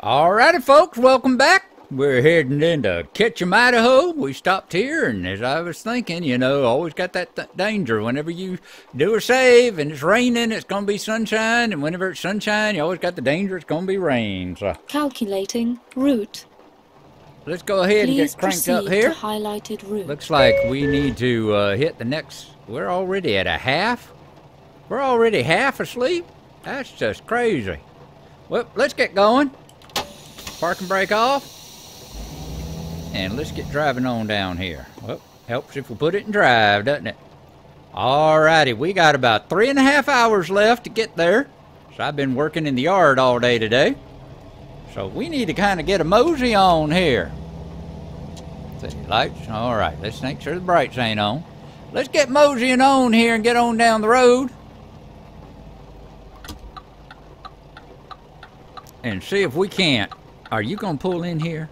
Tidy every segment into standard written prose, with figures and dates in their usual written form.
Alrighty, folks, welcome back. We're heading into Ketchem, Idaho. We stopped here, and as I was thinking, you know, always got that danger. Whenever you do a save and it's raining, it's going to be sunshine, and whenever it's sunshine, you always got the danger it's going to be rain. So calculating route. Let's go ahead and get cranked up here. To highlighted route. Looks like we need to hit the next. We're already at a half. We're already half asleep. That's just crazy. Well, let's get going. Park and brake off. And let's get driving on down here. Well, helps if we put it in drive, doesn't it? Alrighty, we got about 3.5 hours left to get there. So I've been working in the yard all day today. So we need to kind of get a mosey on here. See, lights, alright, let's make sure the brakes ain't on. Let's get moseying on here and get on down the road. And see if we can't. Are you gonna pull in here?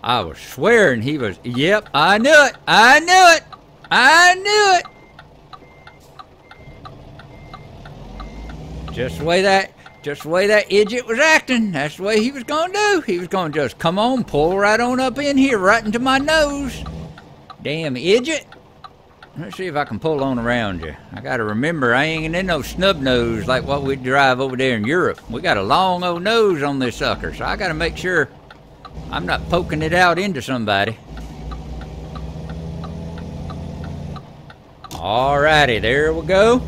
I was swearing he was. Yep, I knew it. I knew it. I knew it. Just the way that idiot was acting. That's the way he was gonna do. He was gonna just come on, pull right on up in here, right into my nose. Damn idiot. Let's see if I can pull on around you. I gotta remember, I ain't in no snub nose like what we drive over there in Europe. We got a long old nose on this sucker, so I gotta make sure I'm not poking it out into somebody. Alrighty, there we go.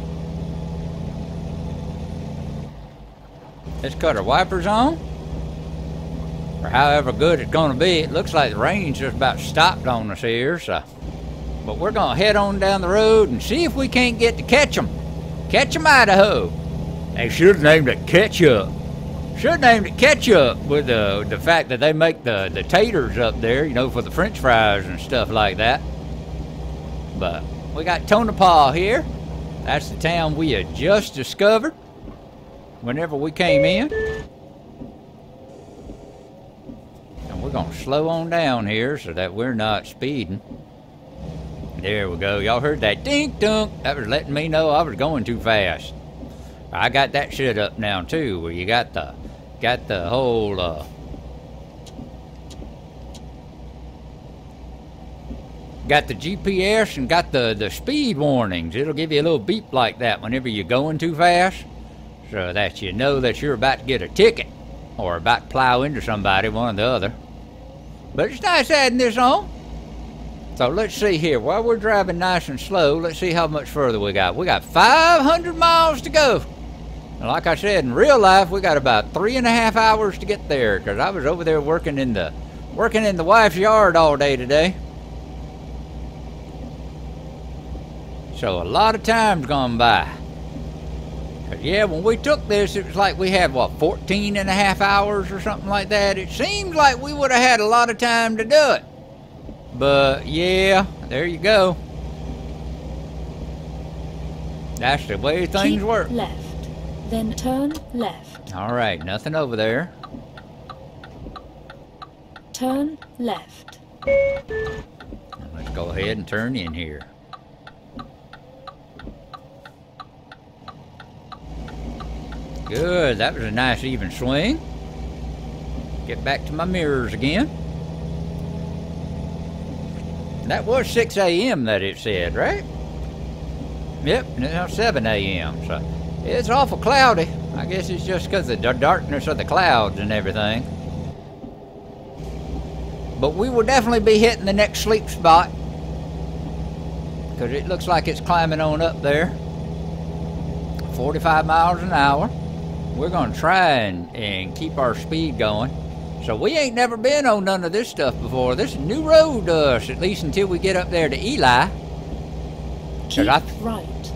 Let's cut our wipers on. For however good it's gonna be. It looks like the rain's just about stopped on us here, so. But we're gonna head on down the road and see if we can't get to Ketchem. Ketchem, Idaho. They should have named it Ketchup. Should have named it Ketchup with the fact that they make the taters up there, you know, for the French fries and stuff like that. But we got Tonopah here. That's the town we had just discovered whenever we came in. And we're gonna slow on down here so that we're not speeding. There we go. Y'all heard that dink dunk? That was letting me know I was going too fast. I got that shit up now too, where you got the whole got the GPS and got the speed warnings. It'll give you a little beep like that whenever you're going too fast, so that you know that you're about to get a ticket or about to plow into somebody, one or the other. But it's nice adding this on. So let's see here. While we're driving nice and slow, let's see how much further we got. We got 500 miles to go. And like I said, in real life, we got about 3.5 hours to get there, because I was over there working in the wife's yard all day today. So a lot of time's gone by. 'Cause yeah, when we took this, it was like we had, what, 14.5 hours or something like that. It seems like we would have had a lot of time to do it. But yeah, there you go. That's the way things work. Keep left, then turn left. All right, nothing over there. Turn left. Let's go ahead and turn in here. Good, that was a nice even swing. Get back to my mirrors again. That was 6 a.m. that it said, right? Yep, now 7 a.m. So it's awful cloudy. I guess it's just because of the darkness of the clouds and everything. But we will definitely be hitting the next sleep spot, because it looks like it's climbing on up there. 45 miles an hour. We're going to try and keep our speed going. So we ain't never been on none of this stuff before. This is a new road to us, at least until we get up there to Eli. Keep right.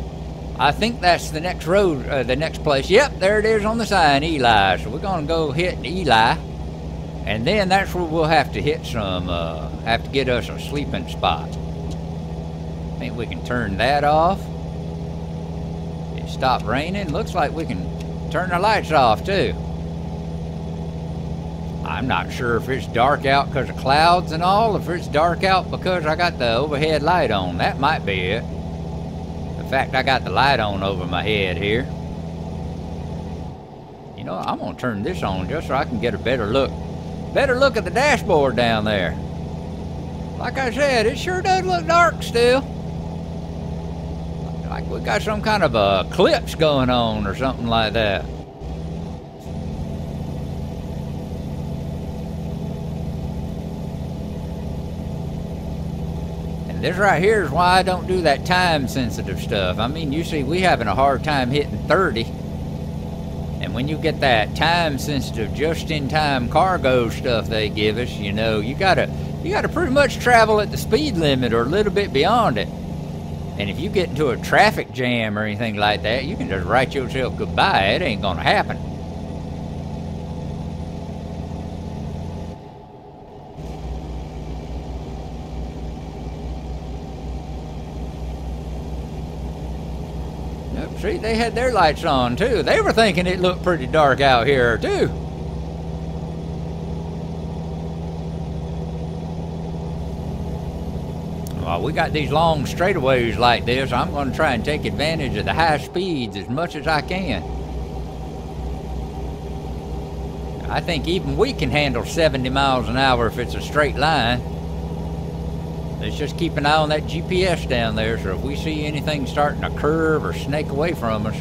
I think that's the next road, the next place. Yep, there it is on the sign, Eli. So we're gonna go hit Eli, and then that's where we'll have to hit some, have to get us a sleeping spot. I think we can turn that off. It stopped raining. Looks like we can turn the lights off too. I'm not sure if it's dark out because of clouds and all, if it's dark out because I got the overhead light on. That might be it. The fact I got the light on over my head here. You know, I'm gonna turn this on just so I can get a better look at the dashboard down there. Like I said, it sure does look dark still. Like we got some kind of a eclipse going on or something like that. And this right here is why I don't do that time sensitive stuff. I mean, you see, we having a hard time hitting 30. And when you get that time sensitive, just in time cargo stuff they give us, you know, you gotta pretty much travel at the speed limit or a little bit beyond it. And if you get into a traffic jam or anything like that, you can just write yourself goodbye. It ain't gonna happen. Nope, see, they had their lights on too. They were thinking it looked pretty dark out here too. Well, we got these long straightaways like this. I'm going to try and take advantage of the high speeds as much as I can. I think even we can handle 70 miles an hour if it's a straight line. Let's just keep an eye on that GPS down there, so if we see anything starting to curve or snake away from us,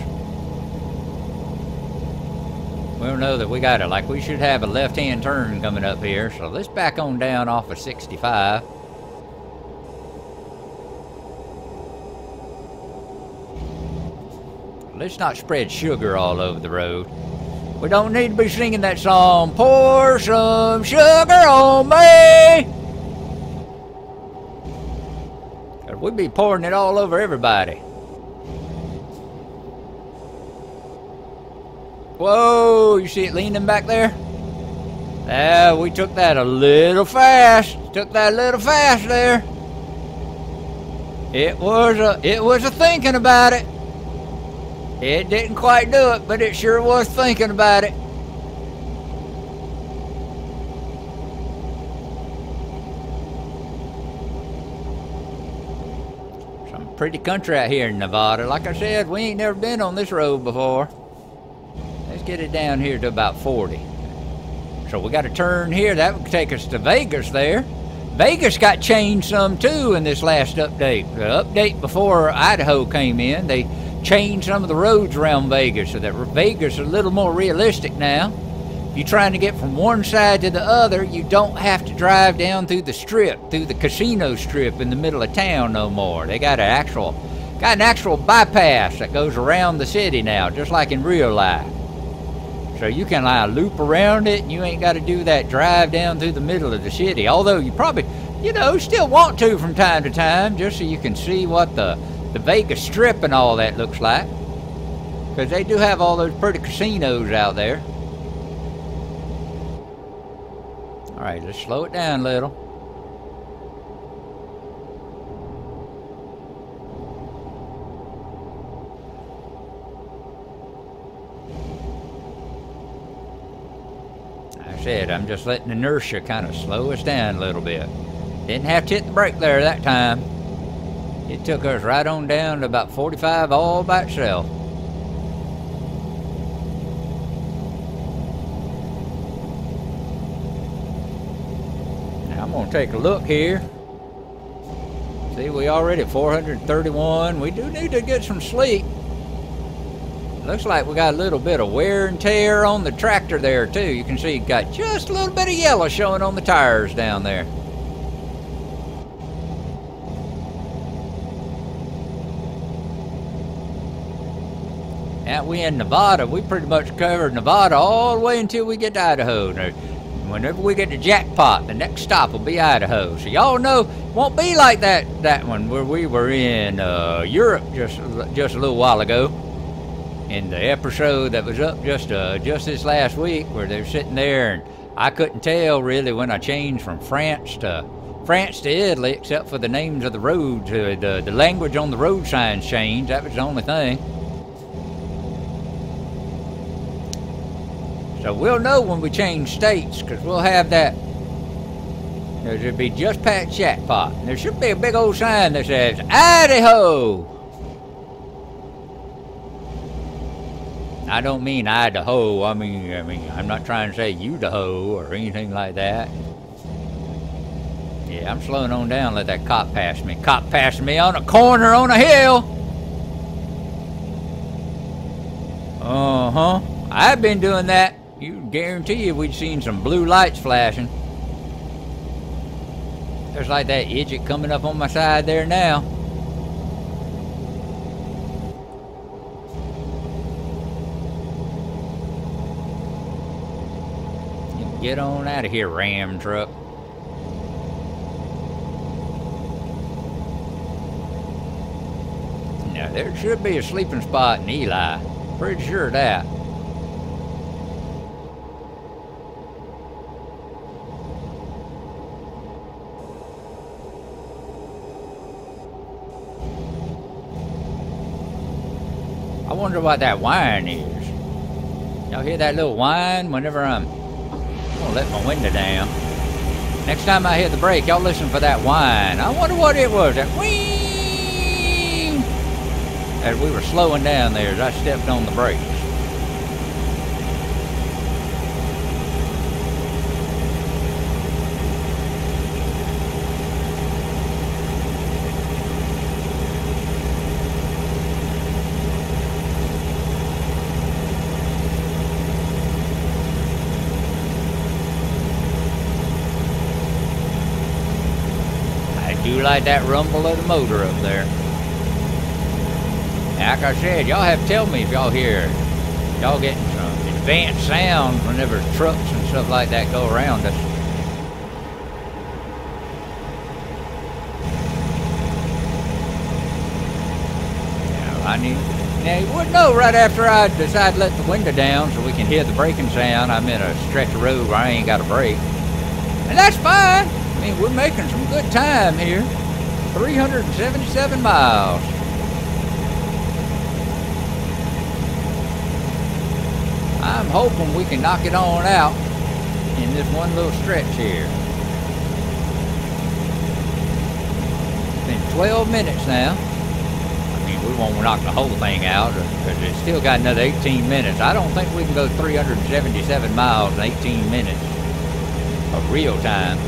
we'll know that we got it. Like, we should have a left-hand turn coming up here. So let's back on down off of 65. Let's not spread sugar all over the road. We don't need to be singing that song, pour some sugar on me. We'd be pouring it all over everybody. Whoa, you see it leaning back there? Yeah, we took that a little fast. Took that a little fast there. It was a thinking about it. It didn't quite do it, but it sure was thinking about it. Some pretty country out here in Nevada. Like I said, we ain't never been on this road before. Let's get it down here to about 40. So we got a turn here. That would take us to Vegas there. Vegas got changed some too in this last update. The update before Idaho came in, they changed some of the roads around Vegas so that Vegas is a little more realistic now. If you're trying to get from one side to the other, you don't have to drive down through the strip, through the casino strip in the middle of town no more. They got an actual bypass that goes around the city now, just like in real life. So you can loop around it, and you ain't got to do that drive down through the middle of the city. Although you probably, still want to from time to time, just so you can see what the Vegas Strip and all that looks like. Because they do have all those pretty casinos out there. Alright, let's slow it down a little. Like I said, I'm just letting inertia kind of slow us down a little bit. Didn't have to hit the brake there that time. It took us right on down to about 45 all by itself. Now I'm going to take a look here. See, we already at 431. We do need to get some sleep. Looks like we got a little bit of wear and tear on the tractor there too. You can see it got just a little bit of yellow showing on the tires down there. Out we in Nevada, we pretty much covered Nevada all the way until we get to Idaho. Now, whenever we get to jackpot, the next stop will be Idaho. So y'all know it won't be like that one where we were in Europe just a little while ago. In the episode that was up just this last week, where they're sitting there, and I couldn't tell really when I changed from France to Italy, except for the names of the roads. The language on the road signs changed. That was the only thing. So we'll know when we change states, because we'll have that. It'll be just past jackpot. And there should be a big old sign that says Idaho. I don't mean Idaho. I mean, I'm not trying to say Idaho or anything like that. Yeah, I'm slowing on down. Let that cop pass me. Cop passing me on a corner on a hill. Uh-huh. I've been doing that. You guarantee you we'd seen some blue lights flashing. There's like that idiot coming up on my side there now. Get on out of here, Ram truck. Now, there should be a sleeping spot in Eli. Pretty sure of that. I wonder what that whine is. Y'all hear that little whine whenever I'm gonna let my window down? Next time I hit the brake, y'all listen for that whine. I wonder what it was. That whine! As we were slowing down there as I stepped on the brakes. I do like that rumble of the motor up there. Like I said, y'all have to tell me if y'all hear, y'all getting some advanced sound whenever trucks and stuff like that go around us. Now you would know right after I decide to let the window down so we can hear the braking sound, I'm in a stretch of road where I ain't got a brake. And that's fine. I mean, we're making some good time here. 377 miles. I'm hoping we can knock it on out in this one little stretch here. It's been 12 minutes now. I mean, we won't knock the whole thing out because it's still got another 18 minutes. I don't think we can go 377 miles in 18 minutes of real time.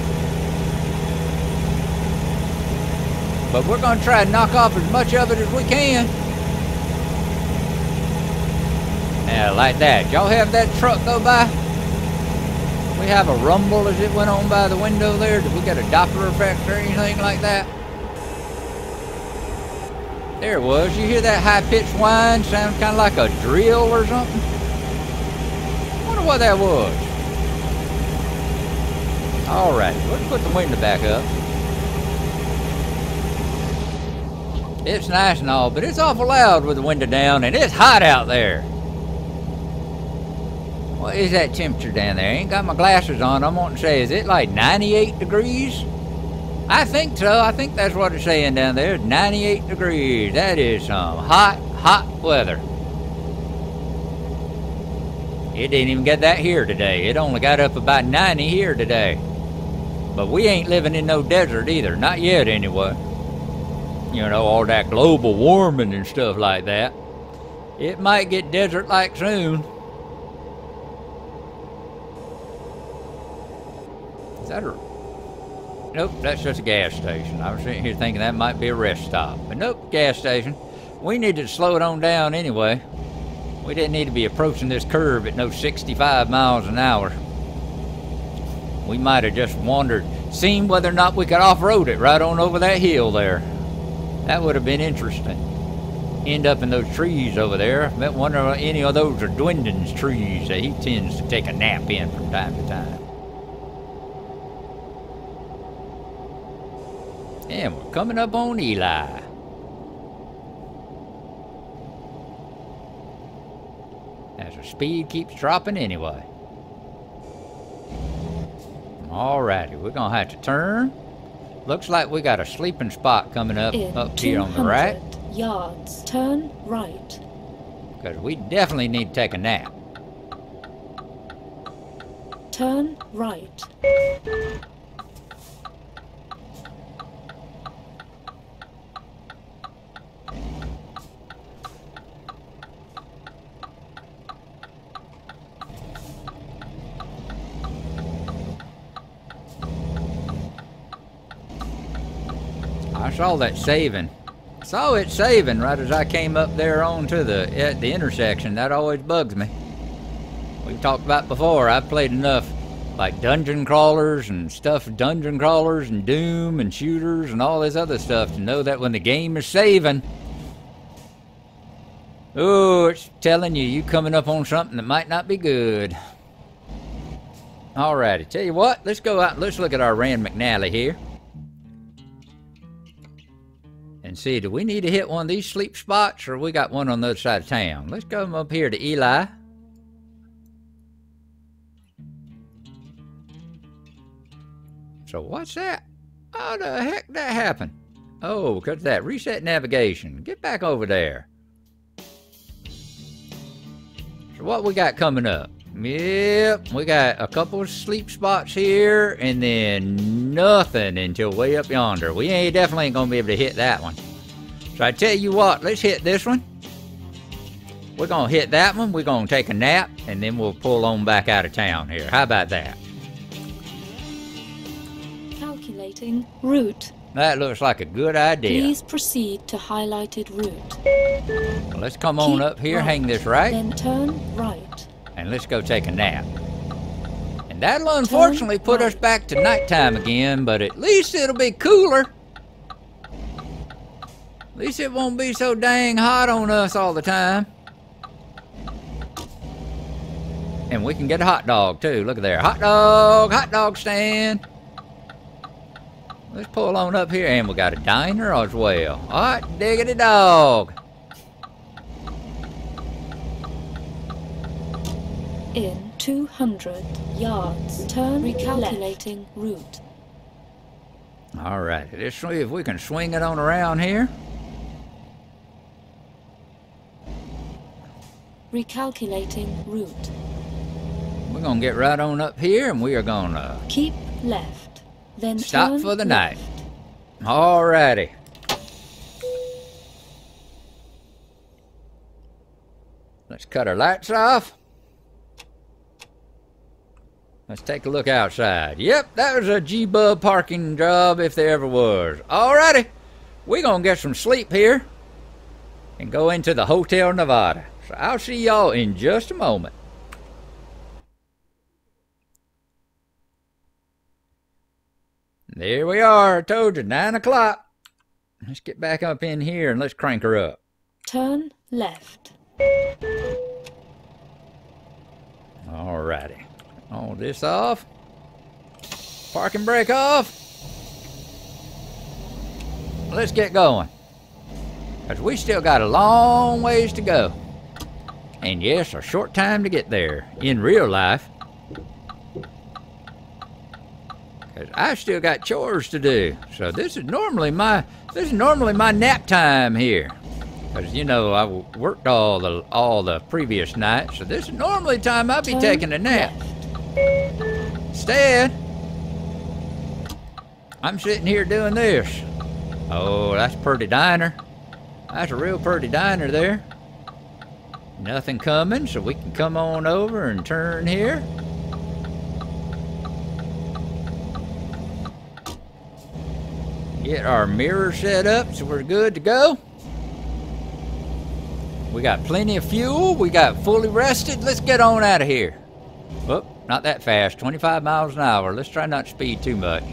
But we're going to try to knock off as much of it as we can. Yeah, like that. Y'all have that truck go by? We have a rumble as it went on by the window there. Did we get a Doppler effect or anything like that? There it was. You hear that high-pitched whine? Sounds kind of like a drill or something. Wonder what that was. Alright, let's put the window back up. It's nice and all, but it's awful loud with the window down, and it's hot out there. What is that temperature down there? I ain't got my glasses on. I'm wanting to say, is it like 98 degrees? I think so. I think that's what it's saying down there. 98 degrees. That is some hot, hot weather. It didn't even get that here today. It only got up about 90 here today. But we ain't living in no desert either. Not yet, anyway. You know, all that global warming and stuff like that. It might get desert-like soon. Is that a... Nope, that's just a gas station. I was sitting here thinking that might be a rest stop. But nope, gas station. We needed to slow it on down anyway. We didn't need to be approaching this curve at no 65 miles an hour. We might have just wandered, seen whether or not we could off-road it right on over that hill there. That would have been interesting. End up in those trees over there. I wonder if any of those are Dwindon's trees that he tends to take a nap in from time to time. And we're coming up on Eli. As the speed keeps dropping anyway. Alrighty, we're gonna have to turn. Looks like we got a sleeping spot coming up here on the right. 200 yards, turn right. Because we definitely need to take a nap. Turn right. saw that saving. Saw it saving right as I came up there onto at the intersection. That always bugs me. We've talked about before. I've played enough like dungeon crawlers and stuff, dungeon crawlers and Doom and shooters and all this other stuff to know that when the game is saving, oh, it's telling you coming up on something that might not be good. Alrighty, tell you what, let's go out and let's look at our Rand McNally here. And see, do we need to hit one of these sleep spots or we got one on the other side of town? Let's go up here to Eli. So what's that? How the heck that happened? Oh, because of that. Reset navigation. Get back over there. So what we got coming up? Yep, we got a couple of sleep spots here, and then nothing until way up yonder. We definitely ain't gonna be able to hit that one. So I tell you what, let's hit this one. We're gonna hit that one, we're gonna take a nap, and then we'll pull on back out of town here. How about that? Calculating route. That looks like a good idea. Please proceed to highlighted route. Well, let's come on up here, hang this right. Then turn right. And let's go take a nap. And that'll unfortunately put us back to nighttime again, but at least it'll be cooler. At least it won't be so dang hot on us all the time. And we can get a hot dog too. Look at there. Hot dog stand. Let's pull on up here, and we got a diner as well. Hot diggity dog. In 200 yards, turn recalculating route. All right, let's see if we can swing it on around here. Recalculating route. We're gonna get right on up here, and we are gonna keep left, then stop turn for the left. night. All righty. Let's cut our lights off. Let's take a look outside. Yep, that was a G Bub parking job if there ever was. Alrighty, we're gonna get some sleep here and go into the Hotel Nevada. So I'll see y'all in just a moment. There we are. I told you, 9 o'clock. Let's get back up in here and let's crank her up. Turn left. Alrighty. All this off. Parking brake off. Let's get going. Because we still got a long ways to go. And yes, a short time to get there in real life. Because I still got chores to do. So this is normally my nap time here. Because you know I worked all the previous nights, so this is normally time I'd be taking a nap. Instead, I'm sitting here doing this. Oh, that's a pretty diner. That's a real pretty diner there. Nothing coming, so we can come on over and turn here. Get our mirror set up so we're good to go. We got plenty of fuel. We got fully rested. Let's get on out of here. Whoop, not that fast. 25 miles an hour. Let's try not to speed too much.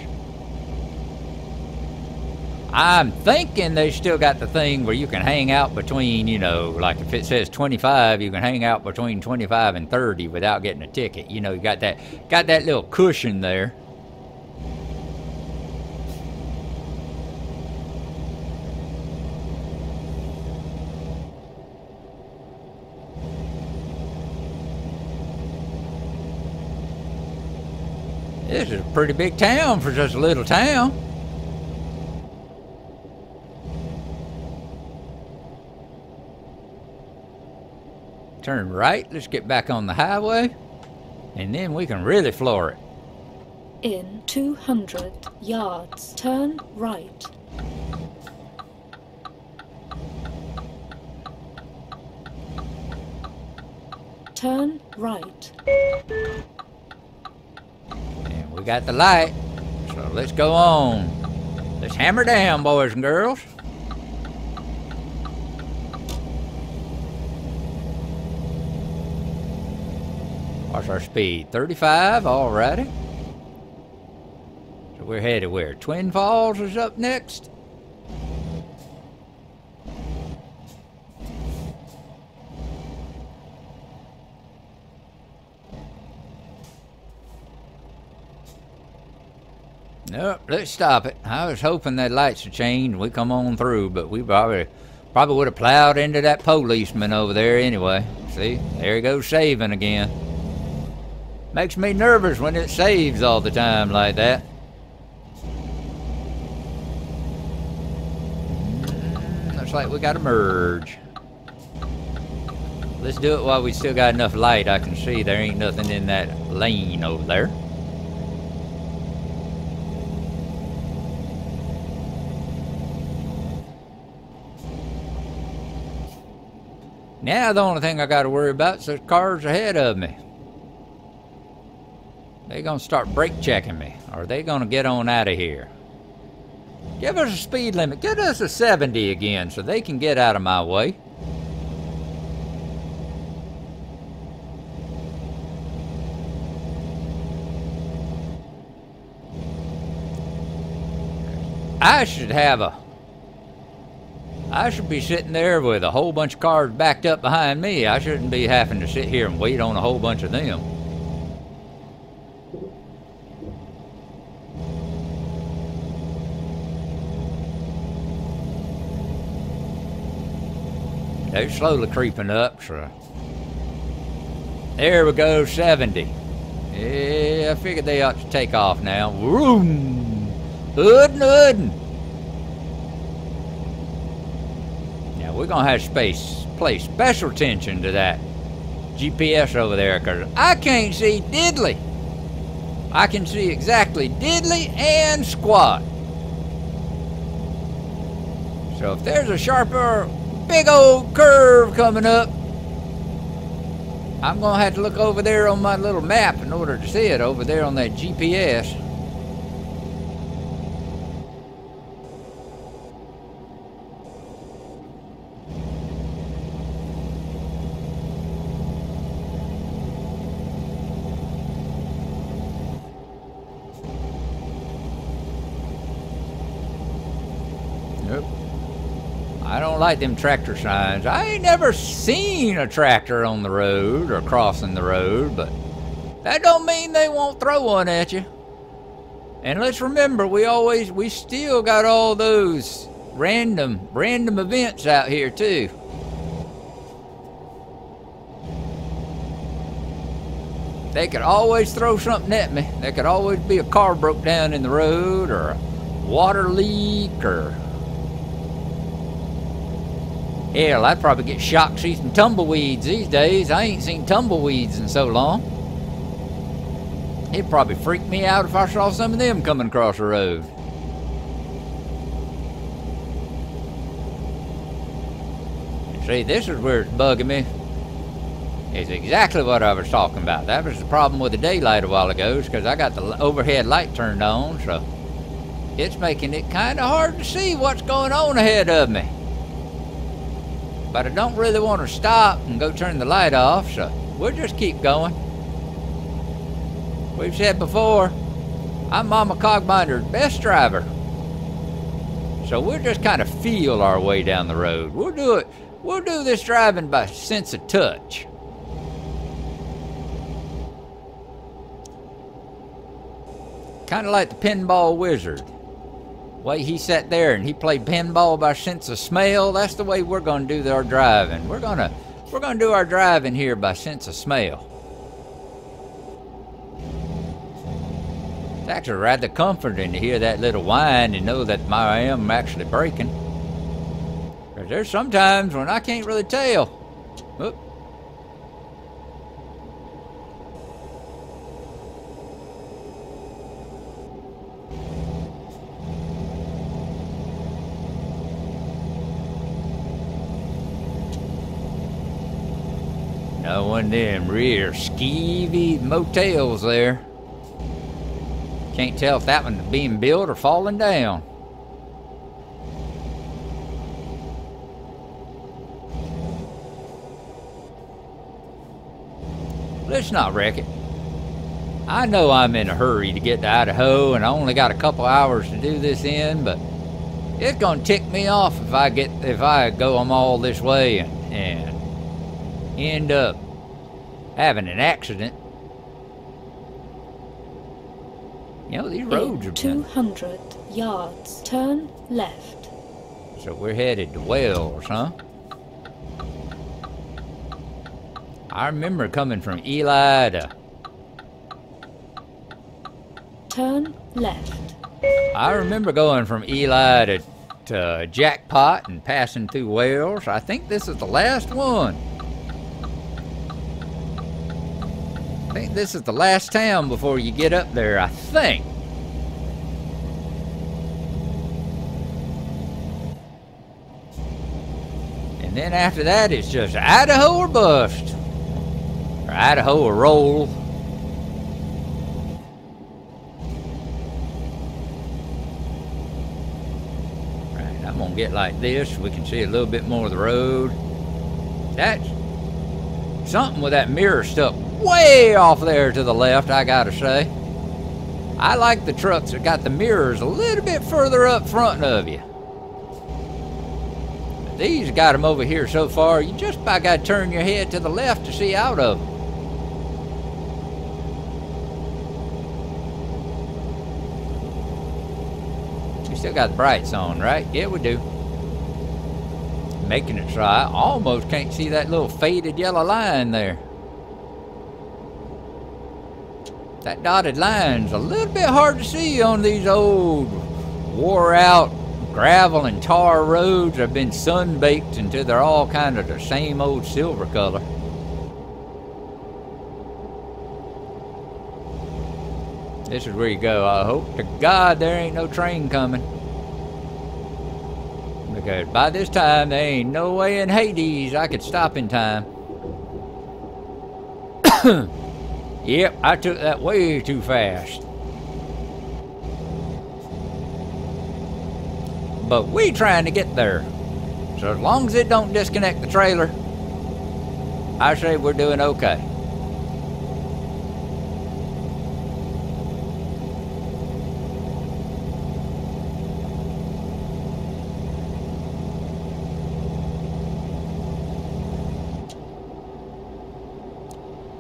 I'm thinking they still got the thing where you can hang out between, you know, like if it says 25, you can hang out between 25 and 30 without getting a ticket. You know, you got that little cushion there. This is a pretty big town for just a little town. Turn right, let's get back on the highway, and then we can really floor it. In 200 yards, turn right. Turn right. And we got the light, so let's go on. Let's hammer down, boys and girls. What's our speed? 35, alrighty. So we're headed where? Twin Falls is up next. Nope, let's stop it. I was hoping that lights would change and we come on through, but we probably would have plowed into that policeman over there anyway. See, there he goes saving again. Makes me nervous when it saves all the time like that. Looks like we got to merge. Let's do it while we still got enough light. I can see there ain't nothing in that lane over there. Now the only thing I got to worry about is those cars ahead of me. They gonna start brake checking me, or are they gonna get on out of here? Give us a speed limit. Get us a 70 again so they can get out of my way. I should be sitting there with a whole bunch of cars backed up behind me. I shouldn't be having to sit here and wait on a whole bunch of them. They're slowly creeping up, so. There we go, 70. Yeah, I figured they ought to take off now. Vroom! Hoodin', hoodin'. Now we're gonna have to play special attention to that GPS over there, because I can't see diddly. I can see exactly diddly and squat. So if there's a sharper big old curve coming up, I'm gonna have to look over there on my little map in order to see it over there on that GPS. Nope. I don't like them tractor signs. I ain't never seen a tractor on the road or crossing the road, but that don't mean they won't throw one at you. And let's remember, we still got all those random events out here too. They could always throw something at me. There could always be a car broke down in the road, or a water leak, or hell, I'd probably get shocked to see some tumbleweeds these days. I ain't seen tumbleweeds in so long. It'd probably freak me out if I saw some of them coming across the road. See, this is where it's bugging me. It's exactly what I was talking about. That was the problem with the daylight a while ago, is because I got the overhead light turned on, so it's making it kind of hard to see what's going on ahead of me. But I don't really want to stop and go turn the light off, so we'll just keep going. We've said before, I'm Mama Cogbinder's best driver. So we'll just kind of feel our way down the road. We'll do this driving by sense of touch. Kind of like the pinball wizard. The way he sat there and he played pinball by sense of smell, that's the way we're going to do our driving. We're going to do our driving here by sense of smell. It's actually rather comforting to hear that little whine and know that I am actually braking. Because there's sometimes when I can't really tell. Oop. No one of them rear skeevy motels there. Can't tell if that one's being built or falling down. let's not wreck it. I know I'm in a hurry to get to Idaho, and I only got a couple hours to do this in, but it's gonna tick me off if I go all this way and end up having an accident. You know, these roads are 200 yards. Turn left. So we're headed to Wells, huh? I remember coming from Eli to... Turn left. I remember going from Eli to Jackpot and passing through Wells. I think this is the last one. I think this is the last town before you get up there, I think. And then after that, it's just Idaho or bust. Or Idaho or roll. Right, I'm gonna get like this so we can see a little bit more of the road. That's something with that mirror stuck way off there to the left, I gotta say. I like the trucks that got the mirrors a little bit further up front of you. But these got them over here so far, you just about gotta turn your head to the left to see out of them. We still got the brights on, right? Yeah, we do. Making it so I almost can't see that little faded yellow line there. That dotted line's a little bit hard to see on these old, wore out gravel and tar roads that have been sun-baked until they're all kind of the same old silver color. This is where you go. I hope to God there ain't no train coming. Because by this time, there ain't no way in Hades I could stop in time. Yep, I took that way too fast. But we trying to get there. So as long as it don't disconnect the trailer, I say we're doing okay.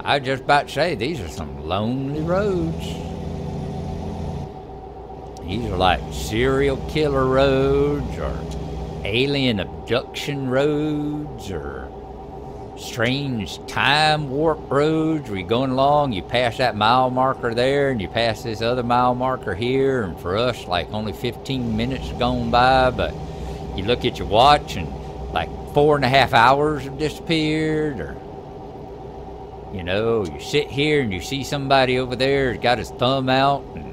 I was just about to say, these are some lonely roads. These are like serial killer roads, or alien abduction roads, or strange time warp roads where you're going along, you pass that mile marker there, and you pass this other mile marker here, and for us, like only 15 minutes gone by, but you look at your watch and like 4.5 hours have disappeared, or you know, you sit here and you see somebody over there who's got his thumb out, and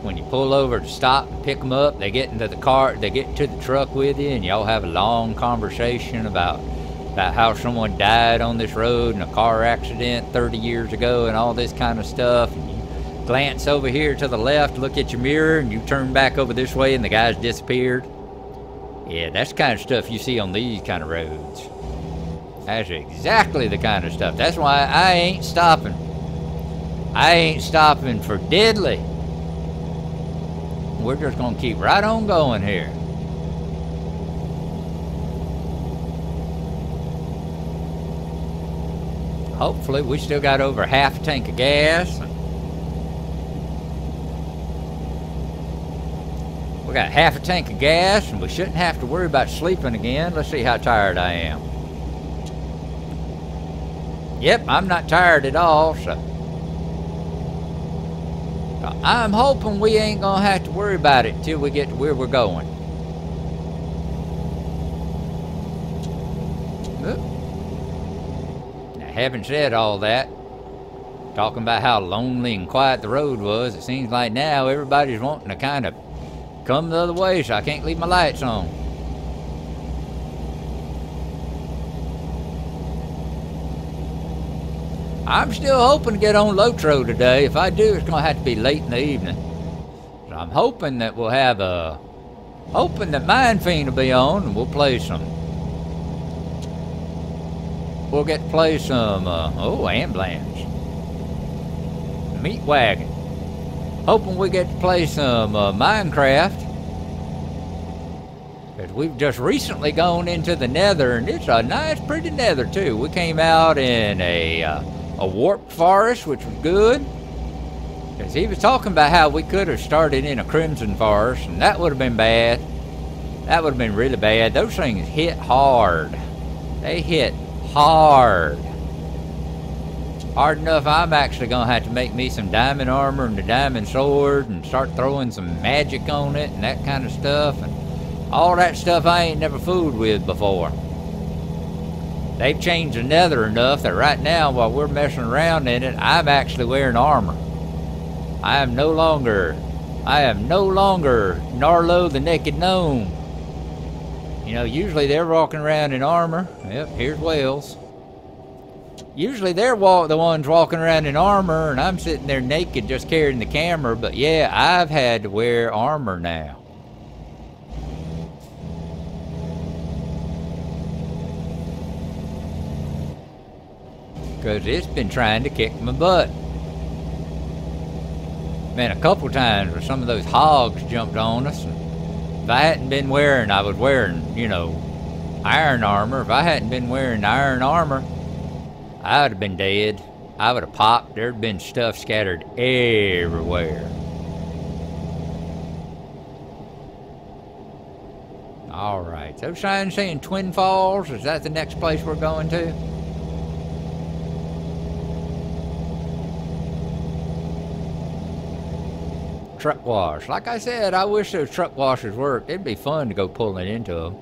when you pull over to stop and pick them up, they get into the car, they get into the truck with you, and y'all have a long conversation about how someone died on this road in a car accident 30 years ago and all this kind of stuff. And you glance over here to the left, look at your mirror, and you turn back over this way and the guy's disappeared. Yeah, that's the kind of stuff you see on these kind of roads. That's exactly the kind of stuff. That's why I ain't stopping. I ain't stopping for diddly. We're just gonna keep right on going here. Hopefully we still got over half a tank of gas. We got half a tank of gas and we shouldn't have to worry about sleeping again. Let's see how tired I am. Yep, I'm not tired at all, so I'm hoping we ain't gonna have to worry about it till we get to where we're going. Now, having said all that, talking about how lonely and quiet the road was, it seems like now everybody's wanting to kind of come the other way, so I can't leave my lights on. I'm still hoping to get on Lotro today. If I do, it's going to have to be late in the evening. So I'm hoping that we'll have a... hoping that Mind Fiend will be on and we'll play some we'll get to play some, ambulance. Meat wagon. Hoping we get to play some Minecraft. Because we've just recently gone into the nether, and it's a nice, pretty nether, too. We came out in a warped forest, which was good. Because he was talking about how we could have started in a crimson forest, and that would have been bad. That would have been really bad. Those things hit hard. They hit hard. Hard enough I'm actually going to have to make me some diamond armor and a diamond sword and start throwing some magic on it and that kind of stuff. And all that stuff I ain't never fooled with before. They've changed the nether enough that right now while we're messing around in it, I'm actually wearing armor. I am no longer Gnarlo the Naked Gnome. You know, usually they're walking around in armor. Yep, here's Wales. Usually they're the ones walking around in armor, and I'm sitting there naked just carrying the camera. But yeah, I've had to wear armor now. Because it's been trying to kick my butt. Man, a couple times where some of those hogs jumped on us. And if I hadn't been wearing, I was wearing, you know, iron armor. If I hadn't been wearing iron armor, I would have been dead. I would have popped. There'd been stuff scattered everywhere. Alright, so sign saying Twin Falls. Is that the next place we're going to? Truck wash. Like I said, I wish those truck washers worked. It'd be fun to go pulling into them.